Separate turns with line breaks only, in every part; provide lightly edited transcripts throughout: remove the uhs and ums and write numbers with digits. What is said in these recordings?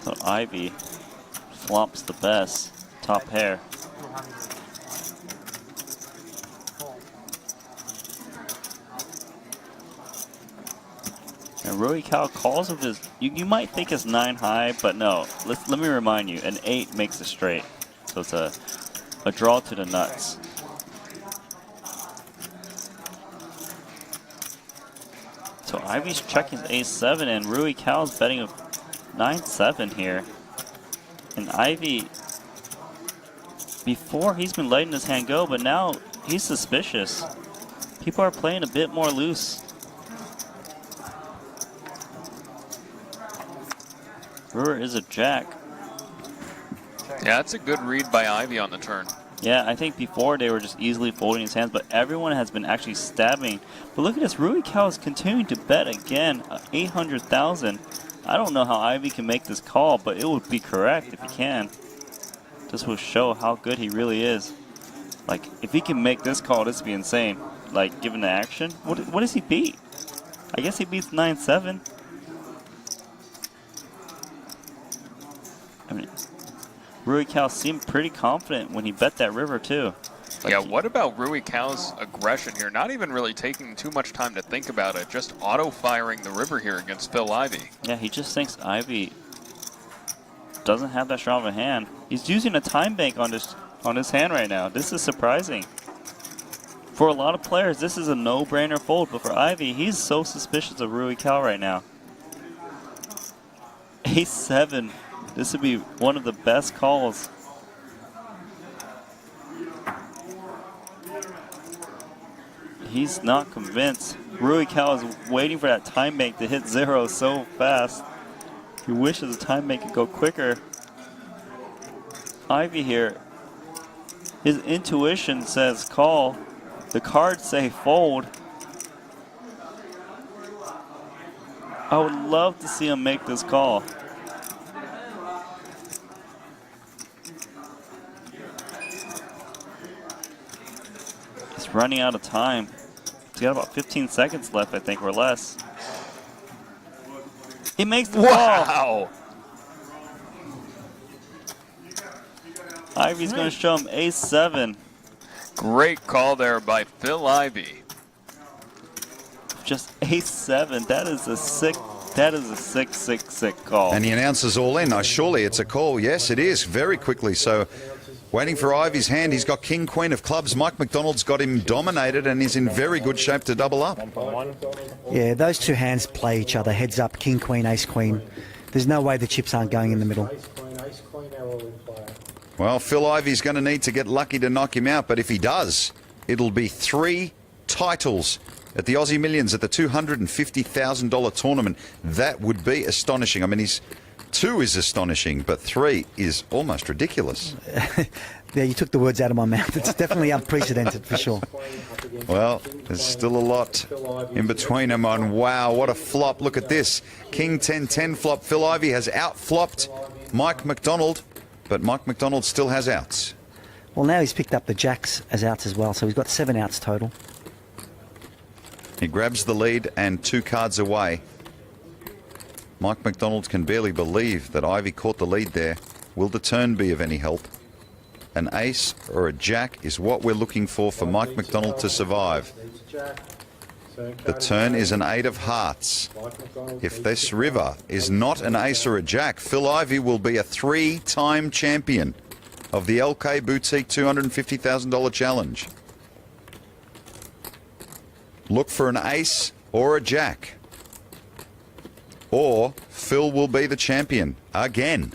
So Ivey flops the best. Top pair. And Rui Cal calls with his, you might think it's 9 high, but no. Let me remind you, an 8 makes a straight. So it's a draw to the nuts. So Ivey's checking ace-7 and Rui Cal's betting a 9-7 here. And Ivey, before he's been letting his hand go, but now he's suspicious. People are playing a bit more loose. Brewer is a jack.
Yeah, that's a good read by Ivey on the turn.
Yeah, I think before they were just easily folding his hands, but everyone has been actually stabbing. But look at this, Rui Cal is continuing to bet again, 800,000. I don't know how Ivey can make this call, but it would be correct if he can. This will show how good he really is. Like, if he can make this call, this would be insane. Like, given the action, what does he beat? I guess he beats 9-7. I mean, Rui Cal seemed pretty confident when he bet that river too. Like,
yeah, what about Rui Cal's aggression here? Not even really taking too much time to think about it, just auto-firing the river here against Phil Ivey.
Yeah, he just thinks Ivey doesn't have that strong of a hand. He's using a time bank on his hand right now. This is surprising. For a lot of players, this is a no-brainer fold, but for Ivey, he's so suspicious of Rui Cal right now. Ace-7. This would be one of the best calls. He's not convinced. Rui Cal is waiting for that time bank to hit 0 so fast. He wishes the time bank could go quicker. Ivey here, his intuition says call. The cards say fold. I would love to see him make this call. He's running out of time. He's got about 15 seconds left, I think, or less. He makes the call.
Wow!
Ivey's going to show him ace-7.
Great call there by Phil Ivey.
Just ace-7. That is a sick call.
And he announces all in. Surely it's a call. Yes, it is. Very quickly. So waiting for Ivey's hand. He's got king, queen of clubs. Mike McDonald's got him dominated and is in very good shape to double up.
Yeah, those two hands play each other. Heads up, king, queen, ace, queen. There's no way the chips aren't going in the middle.
Well, Phil Ivey's going to need to get lucky to knock him out, but if he does, it'll be 3 titles at the Aussie Millions at the $250,000 tournament. That would be astonishing. I mean, 2 is astonishing, but 3 is almost ridiculous.
Yeah, you took the words out of my mouth. It's definitely unprecedented for sure.
Well, there's still a lot in between them on. Wow, what a flop. Look at this. King 10-10 flop. Phil Ivey has out-flopped Mike McDonald, but Mike McDonald still has outs.
Well, now he's picked up the jacks as outs as well, so he's got 7 outs total.
He grabs the lead and 2 cards away. Mike McDonald can barely believe that Ivey caught the lead there. Will the turn be of any help? An ace or a jack is what we're looking for Mike McDonald to survive. The turn is an 8 of hearts. If this river is not an ace or a jack, Phil Ivey will be a 3-time champion of the LK Boutique $250,000 challenge. Look for an ace or a jack, or Phil will be the champion again.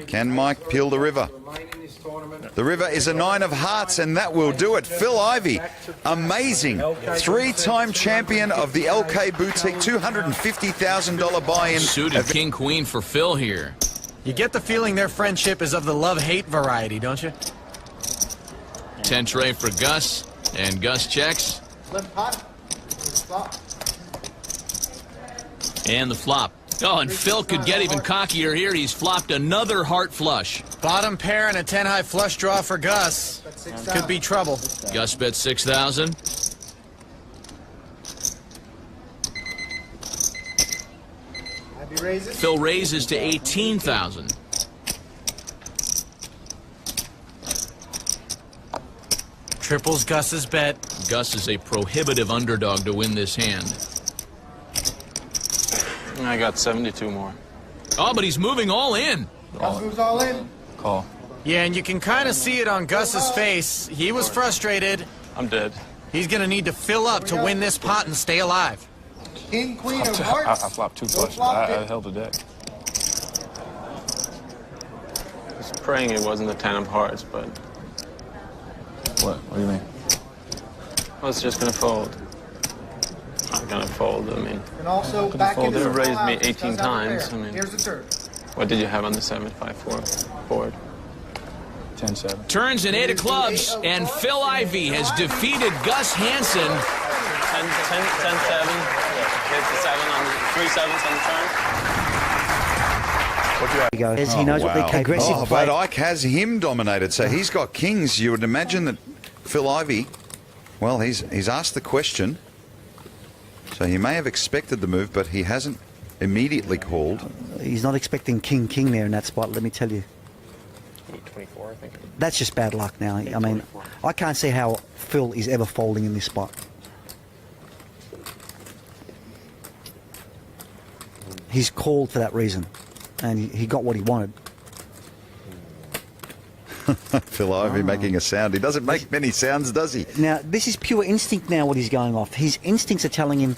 Can Mike peel the river? The river is a 9 of hearts, and that will do it. Phil Ivey, amazing. 3-time champion of the LK Boutique $250,000 buy-in.
Suited king queen for Phil here.
You get the feeling their friendship is of the love-hate variety, don't you?
10 tray for Gus, and Gus checks.
Flip pot. Flop.
And the flop. Oh, and Phil could get even cockier here. He's flopped another heart flush.
Bottom pair and a 10-high flush draw for Gus. Could be trouble.
Gus bet 6,000. Phil raises to 18,000.
Triples Gus's bet.
Gus is a prohibitive underdog to win this hand.
I got 72 more.
Oh, but he's moving all in.
Gus moves all in.
Call.
Yeah, and you can kind of see it on Gus's face. He was frustrated.
I'm dead.
He's going to need to fill up to win this pot and stay alive.
King, queen of
I
hearts.
flopped 2
Go
flushes.
flop
I
it.
held the deck. Just praying it wasn't the 10 of hearts, but
What do you mean?
I was just going to fold. I'm going to fold. I mean,
And also back
fold.
into
They
the
raised me
flop.
18
Does have a
times.
pair.
I mean-
Here's the turn.
what did you have on the 7-5-4 board?
10-7.
Turns in 8 of clubs, and Phil Ivey has defeated Gus Hansen.
10-7. Hit the 7 on the 3 sevens on the turn.
He goes. He knows what they're capable
Aggressive
of.
but Ike has him dominated, so he's got kings. You would imagine that Phil Ivey, well, he's asked the question, so he may have expected the move, but he hasn't immediately called.
He's not expecting king there in that spot, let me tell you.
24, I think.
That's just bad luck now. I mean, I can't see how Phil is ever folding in this spot. He's called for that reason, and he got what he wanted.
Phil Ivey making a sound. He doesn't make many sounds, does he?
Now, this is pure instinct now what he's going off. His instincts are telling him,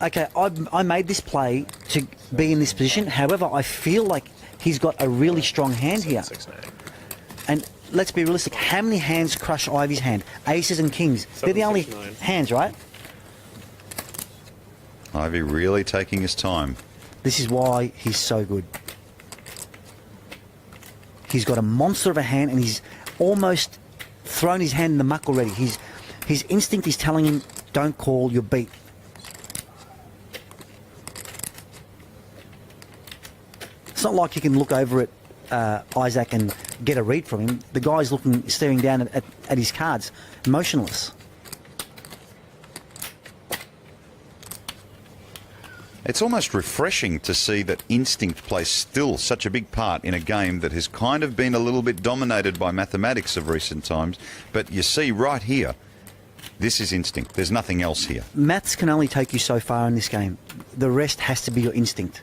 okay, I made this play to be in this position. However, I feel like he's got a really strong hand here. And let's be realistic. How many hands crush Ivy's hand? Aces and kings. They're the only hands, right?
Ivey really taking his time.
This is why he's so good. He's got a monster of a hand, and he's almost thrown his hand in the muck already. His instinct is telling him, don't call, you're beat. It's not like you can look over at Isaac and get a read from him. The guy's staring down at his cards, motionless.
It's almost refreshing to see that instinct plays still such a big part in a game that has kind of been a little bit dominated by mathematics of recent times. But you see right here, this is instinct. There's nothing else here.
Maths can only take you so far in this game. The rest has to be your instinct.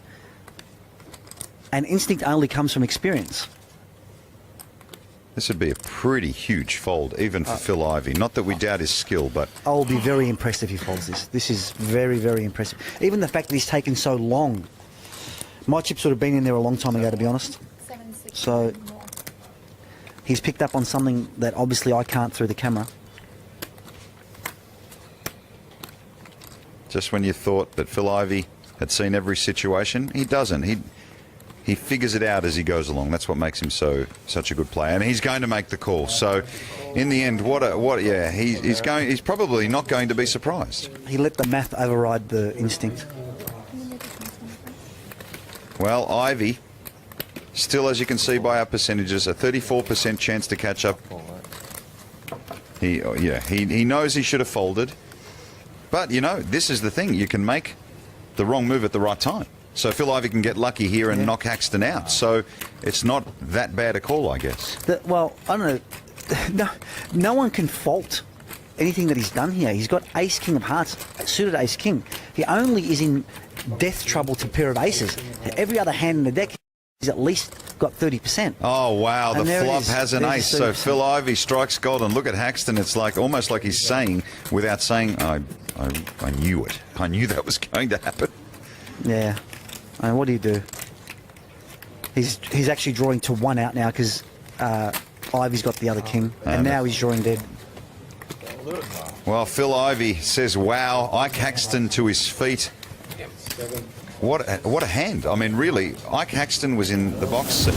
And instinct only comes from experience.
This would be a pretty huge fold, even for Phil Ivey. Not that we doubt his skill, but
I'll be very impressed if he folds this. This is very, very impressive. Even the fact that he's taken so long. My chips would have been in there a long time ago, to be honest. So he's picked up on something that obviously I can't through the camera.
just when you thought that Phil Ivey had seen every situation, he doesn't. He figures it out as he goes along. That's what makes him such a good player, and he's going to make the call. So, in the end, he's probably not going to be surprised.
He let the math override the instinct.
Well, Ivey, still, as you can see by our percentages, a 34% chance to catch up. He knows he should have folded, but this is the thing: you can make the wrong move at the right time. So Phil Ivey can get lucky here and knock Haxton out. So it's not that bad a call, I guess.
Well, I don't know. No one can fault anything that he's done here. He's got ace king of hearts, suited ace king. He only is in death trouble to pair of aces. Every other hand in the deck, he's at least got 30%.
Oh wow,
And
the
there it
flop
is.
has an
There's
ace.
the
So
30%.
Phil Ivey strikes gold, and look at Haxton. It's like almost like he's saying, without saying, I knew it. I knew that was going to happen.
Yeah. I mean, what do you do? He's actually drawing to one out now because Ivey's got the other king, and now he's drawing dead.
Well, Phil Ivey says, wow, Ike Haxton to his feet. What a hand. I mean, really, Ike Haxton was in the box.